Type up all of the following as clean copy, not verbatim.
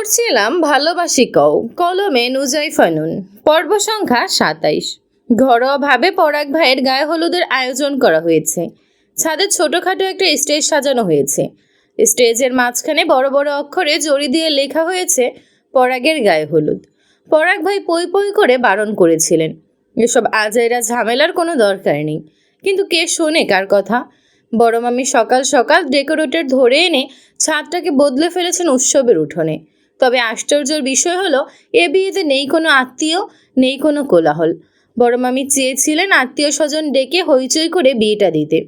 পড়ছিলাম ভালোবাসি কও, কলমে নুজাই ফানুন, পর্ব সংখ্যা ২৭। ঘরোয়াভাবে পরাগ ভাইয়ের গায়ে হলুদের আয়োজন করা হয়েছে। ছাদে ছোটখাটো একটা স্টেজ সাজানো হয়েছে। স্টেজের মাঝখানে বড় বড় অক্ষরে জড়ি দিয়ে লেখা হয়েছে পরাগের গায়ে হলুদ। পরাগ ভাই পই পই করে বারণ করেছিলেন, এসব আজাইরা ঝামেলার কোনো দরকার নেই। কিন্তু কে শোনে কার কথা? বড় মামি সকাল সকাল ডেকোরেটর ধরে এনে ছাদটাকে বদলে ফেলেছেন উৎসবের উঠোনে। তবে আশ্চর্যের বিষয় হলো, এ বিয়েতে নেই কোনো আত্মীয়, নেই কোনো কোলাহল। বড় মামি চেয়েছিলেন আত্মীয় স্বজন ডেকে হইচই করে বিয়েটা দিতে,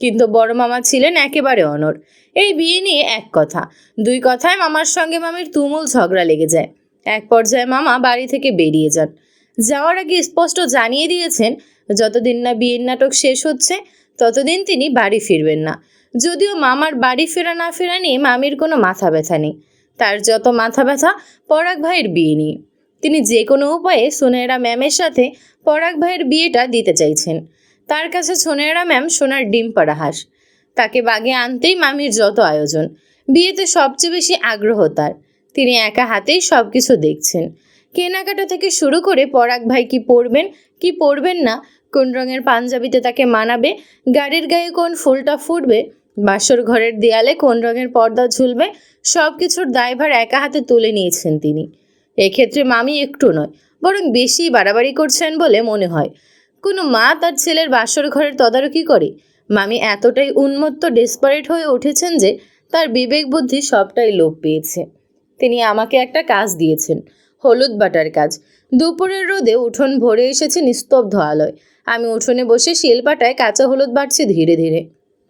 কিন্তু বড় মামা ছিলেন একেবারে অনড়। এই বিয়ে নিয়ে এক কথা দুই কথায় মামার সঙ্গে মামির তুমুল ঝগড়া লেগে যায়। এক পর্যায়ে মামা বাড়ি থেকে বেরিয়ে যান। যাওয়ার আগে স্পষ্ট জানিয়ে দিয়েছেন, যতদিন না বিয়ের নাটক শেষ হচ্ছে ততদিন তিনি বাড়ি ফিরবেন না। যদিও মামার বাড়ি ফেরা না ফেরা নিয়ে মামির কোনো মাথা ব্যথা নেই, তার যত মাথা ব্যথা পরাগ ভাইয়ের বিয়ে নিয়ে। তিনি যে কোনো উপায়ে সোনাইরা ম্যামের সাথে পরাগ ভাইয়ের বিয়েটা দিতে চাইছেন। তার কাছে সোনাইরা ম্যাম সোনার ডিম পাড়া হাঁস। তাকে বাগে আনতেই মামির যত আয়োজন। বিয়েতে সবচেয়ে বেশি আগ্রহ তার। তিনি একা হাতেই সব কিছু দেখছেন, কেনাকাটা থেকে শুরু করে পরাগ ভাই কি পরবেন কি পরবেন না, কোন রঙের পাঞ্জাবিতে তাকে মানাবে, গাড়ির গায়ে কোন ফুলটা ফুটবে, বাসর ঘরের দেয়ালে কোন রঙের পর্দা ঝুলবে, সব কিছুর দায়ভার একা হাতে তুলে নিয়েছেন তিনি। এক্ষেত্রে মামি একটু নয়, বরং বেশি বাড়াবাড়ি করছেন বলে মনে হয়। কোনো মা তার ছেলের বাসর ঘরের তদারকি করে? মামি এতটাই উন্মত্ত ডেসপারেট হয়ে উঠেছেন যে তার বিবেক বুদ্ধি সবটাই লোপ পেয়েছে। তিনি আমাকে একটা কাজ দিয়েছেন, হলুদ বাটার কাজ। দুপুরের রোদে উঠোন ভরে এসেছে নিস্তব্ধ আলোয়। আমি উঠোনে বসে শিলপাটায় কাঁচা হলুদ বাটছি ধীরে ধীরে।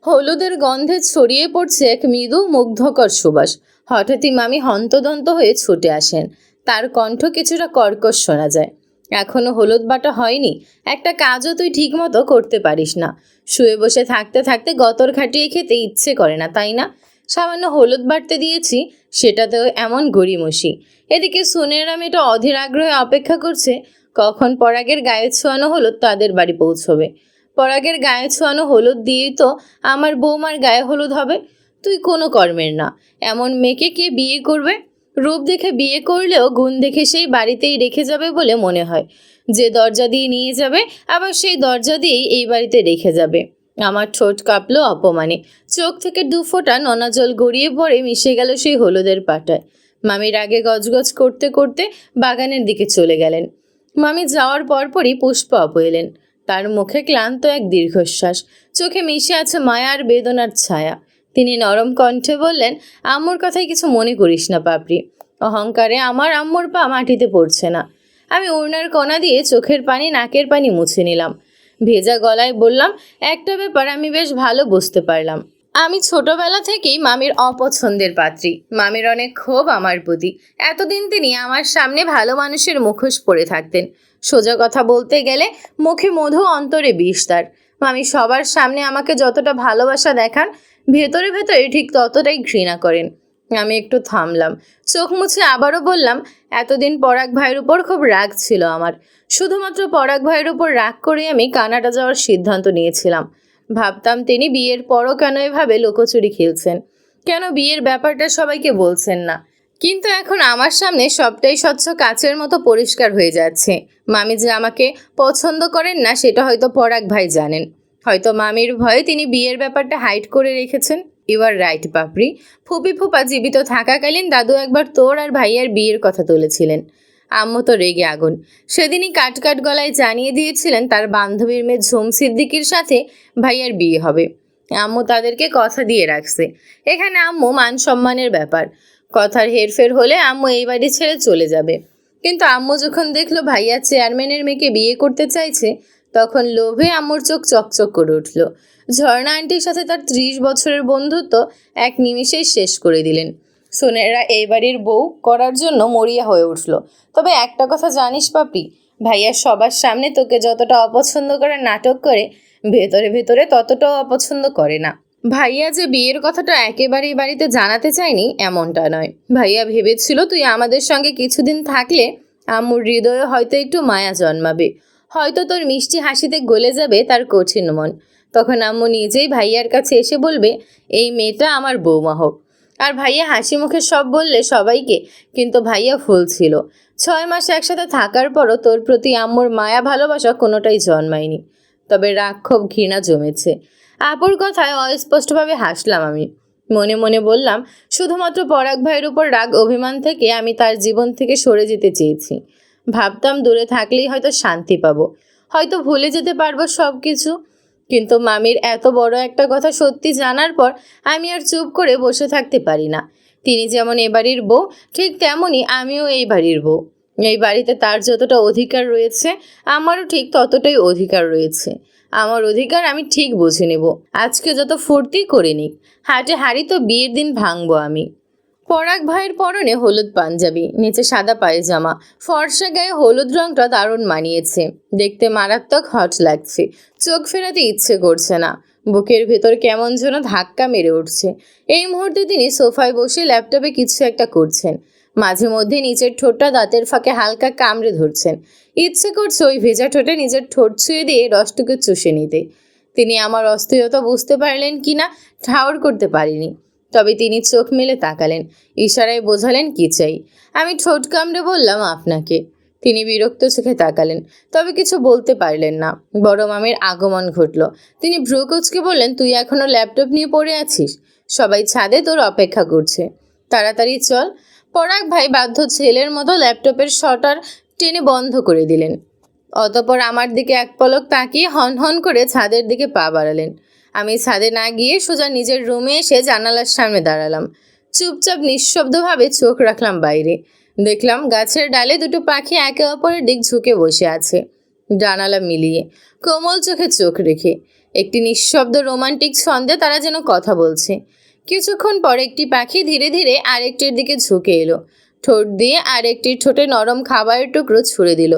হলুদের গন্ধে ছড়িয়ে পড়ছে এক মৃদু মুগ্ধকর সুবাস। হঠাৎই মামি হন্তদন্ত হয়ে ছুটে আসেন। তার কণ্ঠ কিছুটা কর্কশ শোনা যায়। এখনো হলুদ বাটা হয়নি? একটা কাজও তুই ঠিক মতো করতে পারিস না। শুয়ে বসে থাকতে থাকতে গতর খাটিয়ে খেতে ইচ্ছে করে না, তাই না? সামান্য হলুদ বাটতে দিয়েছি, সেটাতেও এমন গড়িমসি। এদিকে সুনেরা মেয়েটা অধীর আগ্রহে অপেক্ষা করছে কখন পরাগের গায়ে ছোঁয়ানো হলুদ তাদের বাড়ি পৌঁছবে। পরাগের গায়ে ছোঁয়ানো হলুদ দিয়েই তো আমার বৌমার গায়ে হলুদ হবে। তুই কোনো কর্মের না, এমন মেয়েকে কে বিয়ে করবে? রূপ দেখে বিয়ে করলেও গুণ দেখে সেই বাড়িতেই রেখে যাবে বলে মনে হয়। যে দরজা দিয়ে নিয়ে যাবে আবার সেই দরজা দিয়েই এই বাড়িতে রেখে যাবে। আমার ঠোঁট কাঁপলো অপমানে। চোখ থেকে দু ফোঁটা নোনা জল গড়িয়ে পড়ে মিশে গেল সেই হলুদের পাটায়। মামির আগে গজগজ করতে করতে বাগানের দিকে চলে গেলেন। মামি যাওয়ার পরপরই পুষ্পা আপু এলেন। তার মুখে ক্লান্ত এক দীর্ঘশ্বাস, চোখে মিশে আছে মায়া আর বেদনার ছায়া। তিনি নরম কণ্ঠে বললেন, আম্মুর কথাই কিছু মনে করিস না পাপড়ি। অহংকারে আমার আম্মুর পা মাটিতে পড়ছে না। আমি ওড়নার কণা দিয়ে চোখের পানি নাকের পানি মুছে নিলাম। ভেজা গলায় বললাম, একটা ব্যাপার আমি বেশ ভালো বুঝতে পারলাম। আমি ছোটবেলা থেকেই মামির অপছন্দের পাত্রী। মামির অনেক ক্ষোভ আমার প্রতি। এতদিন তিনি আমার সামনে ভালো মানুষের মুখোশ পরে থাকতেন। সোজা কথা বলতে গেলে মুখে মধু, অন্তরে বিষ তার। মামি সবার সামনে আমাকে যতটা ভালোবাসা দেখান, ভেতরে ভেতরে ঠিক ততটাই ঘৃণা করেন। আমি একটু থামলাম, চোখ মুছে আবারও বললাম, এতদিন পরাগ ভাইয়ের উপর খুব রাগ ছিল আমার। শুধুমাত্র পরাগ ভাইয়ের উপর রাগ করে আমি কানাডা যাওয়ার সিদ্ধান্ত নিয়েছিলাম। ভাবতাম তিনি বিয়ের পরও কেন এভাবে লুকোচুরি খেলছেন, কেন বিয়ের ব্যাপারটা সবাইকে বলছেন না। কিন্তু এখন আমার সামনে সবটাই স্বচ্ছ কাচের মতো পরিষ্কার হয়ে যাচ্ছে। মামি যে আমাকে পছন্দ করেন না সেটা হয়তো পরাগ ভাই জানেন। হয়তো মামির ভয়ে তিনি বিয়ের ব্যাপারটা হাইড করে রেখেছেন। ইউ আর রাইট পাপড়ি। ফুপি ফুপা জীবিত থাকাকালীন দাদু একবার তোর আর ভাইয়ার বিয়ের কথা তুলেছিলেন। আম্মু তো রেগে আগুন। সেদিনই কাট কাট গলায় জানিয়ে দিয়েছিলেন তার বান্ধবীর মেয়ে ঝুম সিদ্দিকির সাথে ভাইয়ার বিয়ে হবে। আম্মু তাদেরকে কথা দিয়ে রাখছে। এখানে আম্মু মান সম্মানের ব্যাপার। কথার হেরফের হলে আম্মু এই বাড়ি ছেড়ে চলে যাবে। কিন্তু আম্মু যখন দেখলো ভাইয়া চেয়ারম্যানের মেয়েকে বিয়ে করতে চাইছে, তখন লোভে আম্মুর চোখ চকচক করে উঠল। ঝর্ণা আন্টির সাথে তার 30 বছরের বন্ধুত্ব এক নিমিষেই শেষ করে দিলেন। সোনেরা এই বাড়ির বউ করার জন্য মরিয়া হয়ে উঠল। তবে একটা কথা জানিস পাপি, ভাইয়া সবার সামনে তোকে যতটা অপছন্দ করার নাটক করে, ভেতরে ভেতরে ততটাও অপছন্দ করে না। ভাইয়া যে বিয়ের কথাটা একেবারেই বাড়িতে জানাতে চায়নি এমনটা নয়। ভাইয়া ভেবেছিল তুই আমাদের সঙ্গে কিছুদিন থাকলে আম্মুর হৃদয়ে হয়তো একটু মায়া জন্মাবে, হয়তো তোর মিষ্টি হাসিতে গলে যাবে তার কঠিন মন। তখন আম্মু নিজেই ভাইয়ার কাছে এসে বলবে, এই মেয়েটা আমার বৌমা হোক। আর ভাইয়া হাসি মুখে সব বললে সবাইকে, কিন্তু ভাইয়া ভুল ছিল। 6 মাস একসাথে থাকার পরও তোর প্রতি আম্মুর মায়া ভালোবাসা কোনোটাই জন্মায়নি, তবে রাগ ক্ষোভ ঘৃণা জমেছে। আপুর কথায় অস্পষ্টভাবে হাসলাম আমি। মনে মনে বললাম, শুধুমাত্র পরাগ ভাইয়ের উপর রাগ অভিমান থেকে আমি তার জীবন থেকে সরে যেতে চেয়েছি। ভাবতাম দূরে থাকলেই হয়তো শান্তি পাবো, হয়তো ভুলে যেতে পারবো সব কিছু। কিন্তু মামির এত বড় একটা কথা সত্যি জানার পর আমি আর চুপ করে বসে থাকতে পারি না। তিনি যেমন এ বাড়ির বউ, ঠিক তেমনই আমিও এই বাড়ির বউ। এই বাড়িতে তার যতটা অধিকার রয়েছে, আমারও ঠিক ততটাই অধিকার রয়েছে। আমার অধিকার আমি ঠিক বুঝে নেব। আজকে যত ফুর্তি করে নিক, হাটে হাড়ি তো বিয়ের দিন ভাঙবো আমি। পরাগ ভাইয়ের পরনে হলুদ পাঞ্জাবি, নিচে সাদা পায়জামা, ফর্সা গায়ে হলুদ রংটা দারুণ মানিয়েছে। দেখতে মারাত্মক হট লাগছে, চোখ ফেরাতে ইচ্ছে করছে না। বুকের ভেতর কেমন যেন ধাক্কা মেরে উঠছে। এই মুহূর্তে তিনি সোফায় বসে ল্যাপটপে কিছু একটা করছেন। মাঝে মধ্যে নিচের ঠোঁটটা দাঁতের ফাঁকে হালকা কামড়ে ধরছেন। ইচ্ছে করছে ওই ভেজা ঠোঁটে নিজের ঠোঁট ছুঁয়ে দিয়ে রসটুকু চুষে নিতে। তিনি আমার অস্থিরতা বুঝতে পারলেন কিনা ঠাউর করতে পারিনি, তবে তিনি চোখ মেলে তাকালেন, ইশারায় বোঝালেন কি চাই। আমি ঠোঁট কামড়ে বললাম আপনাকে। তিনি বিরক্ত চোখে তাকালেন, তবে কিছু বলতে পারলেন না। বড় মামির আগমন ঘটল। তিনি ভ্রু কুঁচকে বললেন, তুই এখনো ল্যাপটপ নিয়ে পড়ে আছিস? সবাই ছাদে তোর অপেক্ষা করছে, তাড়াতাড়ি চল। পরাগ ভাই বাধ্য ছেলের মতো ল্যাপটপের শাটার টেনে বন্ধ করে দিলেন। অতঃপর আমার দিকে এক পলক তাকিয়ে হন হন করে ছাদের দিকে পা বাড়ালেন। আমি ছাদে না গিয়ে সোজা নিজের রুমে এসে জানালার সামনে দাঁড়ালাম। চুপচাপ নিঃশব্দভাবে চোখ রাখলাম বাইরে। দেখলাম গাছের ডালে দুটো পাখি একে অপরের দিক ঝুঁকে বসে আছে, জানালা মিলিয়ে, কোমল চোখে চোখ রেখে। একটি নিঃশব্দ রোমান্টিক ছন্দে তারা যেন কথা বলছে। কিছুক্ষণ পর একটি পাখি ধীরে ধীরে আরেকটির দিকে ঝুঁকে এলো, ঠোঁট দিয়ে আরেকটির ঠোঁটে নরম খাবারের টুকরো ছুঁড়ে দিল।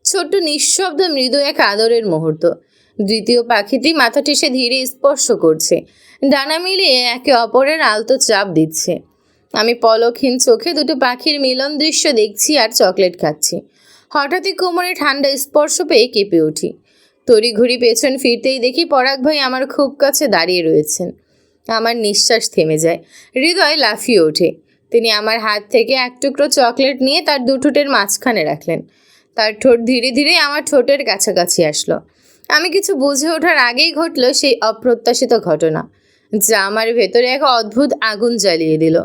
ছোট্ট নিঃশব্দ মৃদু এক আদরের মুহূর্ত। দ্বিতীয় পাখিটি মাথা ঠেসে ধীরে স্পর্শ করছে, ডানা মিলিয়ে একে অপরের আলতো চাপ দিচ্ছে। আমি পলকহীন চোখে দুটো পাখির মিলন দৃশ্য দেখছি আর চকলেট খাচ্ছি। হঠাৎই কোমরে ঠান্ডা স্পর্শ পেয়ে কেঁপে উঠি। তড়িঘড়ি পেছন ফিরতেই দেখি পরাগ ভাই আমার খুব কাছে দাঁড়িয়ে রয়েছেন। আমার নিঃশ্বাস থেমে যায়, হৃদয় লাফিয়ে ওঠে। তিনি আমার হাত থেকে এক টুকরো চকলেট নিয়ে তার দু ঠোঁটের মাঝখানে রাখলেন। তার ঠোঁট ধীরে ধীরে আমার ঠোঁটের কাছাকাছি আসলো। আমি কিছু বুঝে ওঠার আগেই ঘটল সেই অপ্রত্যাশিত ঘটনা, যা আমার ভেতরে এক অদ্ভুত আগুন জ্বালিয়ে দিল।